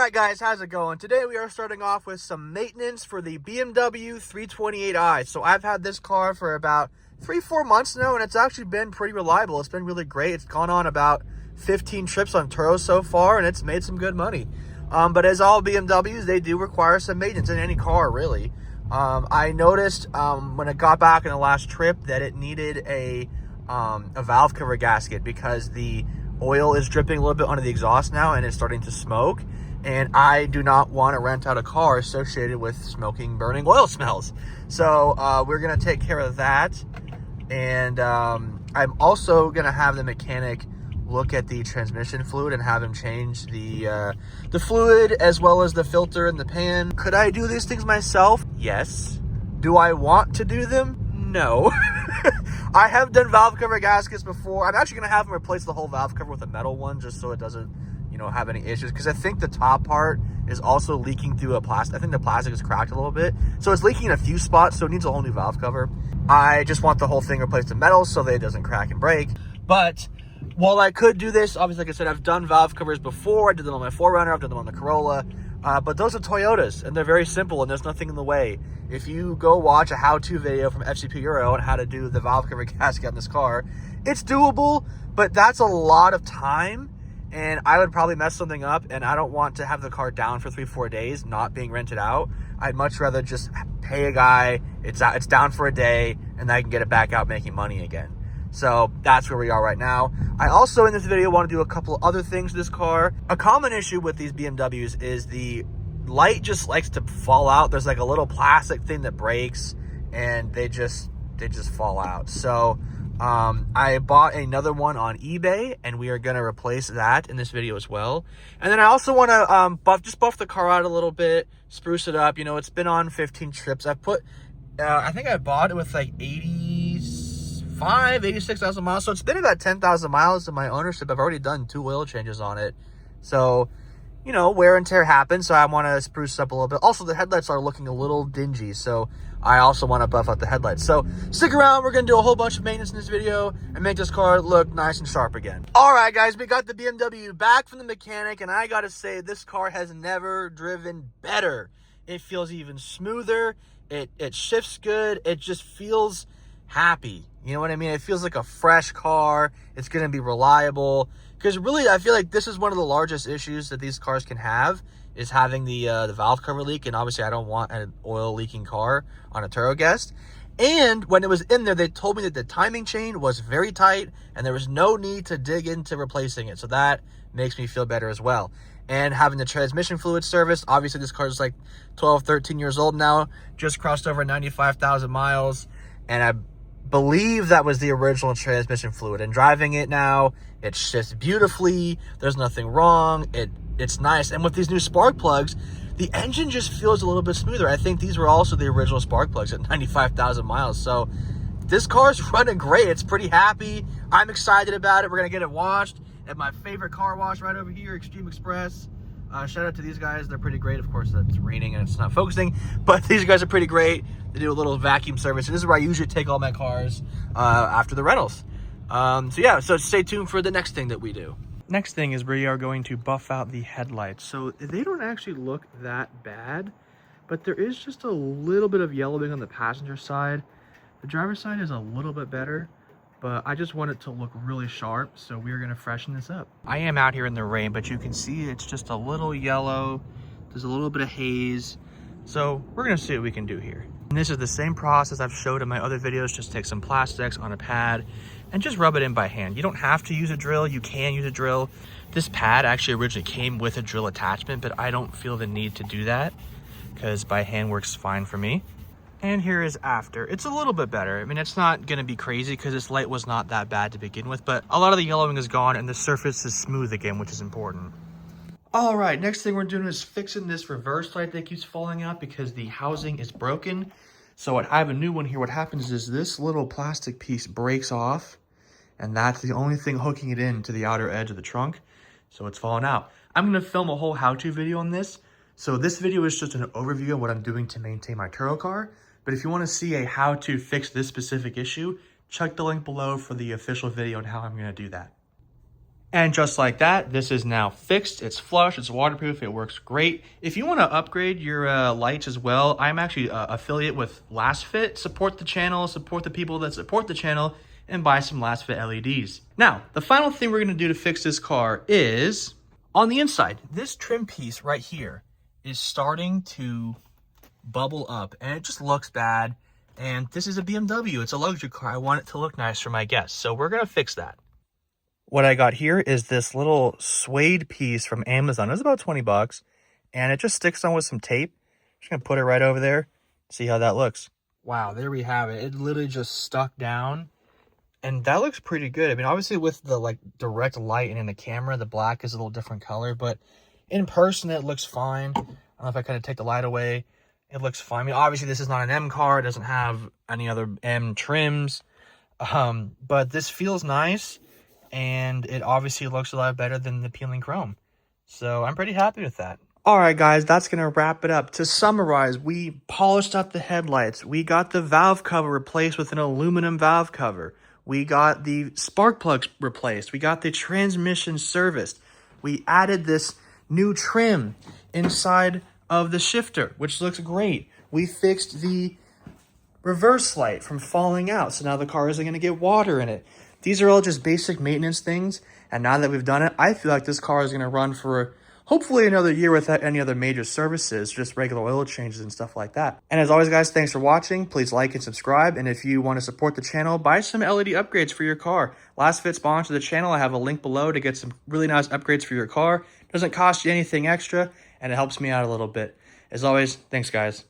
Alright guys, how's it going? Today we are starting off with some maintenance for the BMW 328i. So I've had this car for about 3-4 months now, and it's actually been pretty reliable. It's been really great. It's gone on about 15 trips on Turo so far, and it's made some good money. But as all BMWs, they do require some maintenance in any car, really. I noticed when it got back in the last trip that it needed a valve cover gasket because the oil is dripping a little bit under the exhaust now and it's starting to smoke. And I do not want to rent out a car associated with smoking, burning oil smells. So we're going to take care of that. And I'm also going to have the mechanic look at the transmission fluid and have him change the fluid as well as the filter and the pan. Could I do these things myself? Yes. Do I want to do them? No. I have done valve cover gaskets before. I'm actually going to have him replace the whole valve cover with a metal one just so it doesn't, you know, have any issues, because I think the top part is also leaking through a plastic. I think the plastic is cracked a little bit, so it's leaking in a few spots, so it needs a whole new valve cover. I just want the whole thing replaced in metal so that it doesn't crack and break. But while I could do this, obviously, like I said, I've done valve covers before. I did them on my 4Runner, I've done them on the Corolla, but those are Toyotas, and they're very simple, and there's nothing in the way. If you go watch a how-to video from FCP Euro on how to do the valve cover gasket on this car, it's doable, but that's a lot of time, and I would probably mess something up, and I don't want to have the car down for 3-4 days, not being rented out. I'd much rather just pay a guy, it's down for a day, and I can get it back out making money again. So that's where we are right now. I also, in this video, want to do a couple of other things to this car. A common issue with these BMWs is the light just likes to fall out. There's like a little plastic thing that breaks, and they just fall out. So I bought another one on eBay, and we are going to replace that in this video as well. And then I also want to buff the car out a little bit, spruce it up. You know, it's been on 15 trips. I've put, I think I bought it with like 86,000 miles. So it's been about 10,000 miles in my ownership. I've already done 2 oil changes on it. So, you know, wear and tear happens. So I want to spruce up a little bit. Also, the headlights are looking a little dingy. So I also want to buff out the headlights. So stick around. We're going to do a whole bunch of maintenance in this video and make this car look nice and sharp again. All right, guys, we got the BMW back from the mechanic, and I got to say, this car has never driven better. It feels even smoother. It shifts good. It just feels happy. You know what I mean? It feels like a fresh car. It's going to be reliable. Because really, I feel like this is one of the largest issues that these cars can have, is having the valve cover leak. And obviously, I don't want an oil leaking car on a Turo Guest. And when it was in there, they told me that the timing chain was very tight and there was no need to dig into replacing it. So that makes me feel better as well. And having the transmission fluid serviced, obviously this car is like 12, 13 years old now, just crossed over 95,000 miles. And I believe that was the original transmission fluid, and driving it now, it shifts beautifully. There's nothing wrong. It's nice. And with these new spark plugs, the engine just feels a little bit smoother. I think these were also the original spark plugs at 95,000 miles. So this car's running great. It's pretty happy. I'm excited about it. We're gonna get it washed at my favorite car wash right over here, Extreme Express. Shout out to these guys. They're pretty great. Of course, it's raining and it's not focusing, but these guys are pretty great. They do a little vacuum service. And this is where I usually take all my cars after the rentals. So stay tuned for the next thing that we do. Next thing is we are going to buff out the headlights. So they don't actually look that bad, but there is just a little bit of yellowing on the passenger side. The driver's side is a little bit better, but I just want it to look really sharp, so we're gonna freshen this up. I am out here in the rain, but you can see it's just a little yellow. There's a little bit of haze. So we're gonna see what we can do here. And this is the same process I've showed in my other videos. Just take some plastics on a pad and just rub it in by hand. You don't have to use a drill. You can use a drill. This pad actually originally came with a drill attachment, but I don't feel the need to do that because by hand works fine for me. And here is after. It's a little bit better. I mean, it's not gonna be crazy because this light was not that bad to begin with, but a lot of the yellowing is gone and the surface is smooth again, which is important. All right, next thing we're doing is fixing this reverse light that keeps falling out because the housing is broken. So I have a new one here. What happens is this little plastic piece breaks off, and that's the only thing hooking it into the outer edge of the trunk. So it's falling out. I'm gonna film a whole how-to video on this. So this video is just an overview of what I'm doing to maintain my Turo car. But if you wanna see a how to fix this specific issue, check the link below for the official video on how I'm gonna do that. And just like that, this is now fixed. It's flush, it's waterproof, it works great. If you want to upgrade your lights as well, I'm actually affiliate with Last Fit. Support the channel, support the people that support the channel, and buy some Last Fit LEDs. Now, the final thing we're gonna do to fix this car is on the inside. This trim piece right here is starting to bubble up and it just looks bad. And this is a BMW, it's a luxury car. I want it to look nice for my guests. So we're gonna fix that. What I got here is this little suede piece from Amazon. It was about 20 bucks and it just sticks on with some tape. Just gonna put it right over there, see how that looks. Wow, there we have it. It literally just stuck down and that looks pretty good. I mean, obviously with the like direct light and in the camera, the black is a little different color, but in person it looks fine. I don't know if I kind of take the light away. It looks fine. I mean, obviously this is not an M car. It doesn't have any other M trims, but this feels nice. And it obviously looks a lot better than the peeling chrome. So I'm pretty happy with that. All right, guys, that's going to wrap it up. To summarize, we polished up the headlights. We got the valve cover replaced with an aluminum valve cover. We got the spark plugs replaced. We got the transmission serviced. We added this new trim inside of the shifter, which looks great. We fixed the reverse light from falling out, so now the car isn't going to get water in it. These are all just basic maintenance things, and now that we've done it, I feel like this car is going to run for hopefully another year without any other major services, just regular oil changes and stuff like that. And as always, guys, thanks for watching. Please like and subscribe, and if you want to support the channel, buy some LED upgrades for your car. Last Fit sponsor the channel. I have a link below to get some really nice upgrades for your car. It doesn't cost you anything extra, and it helps me out a little bit. As always, thanks, guys.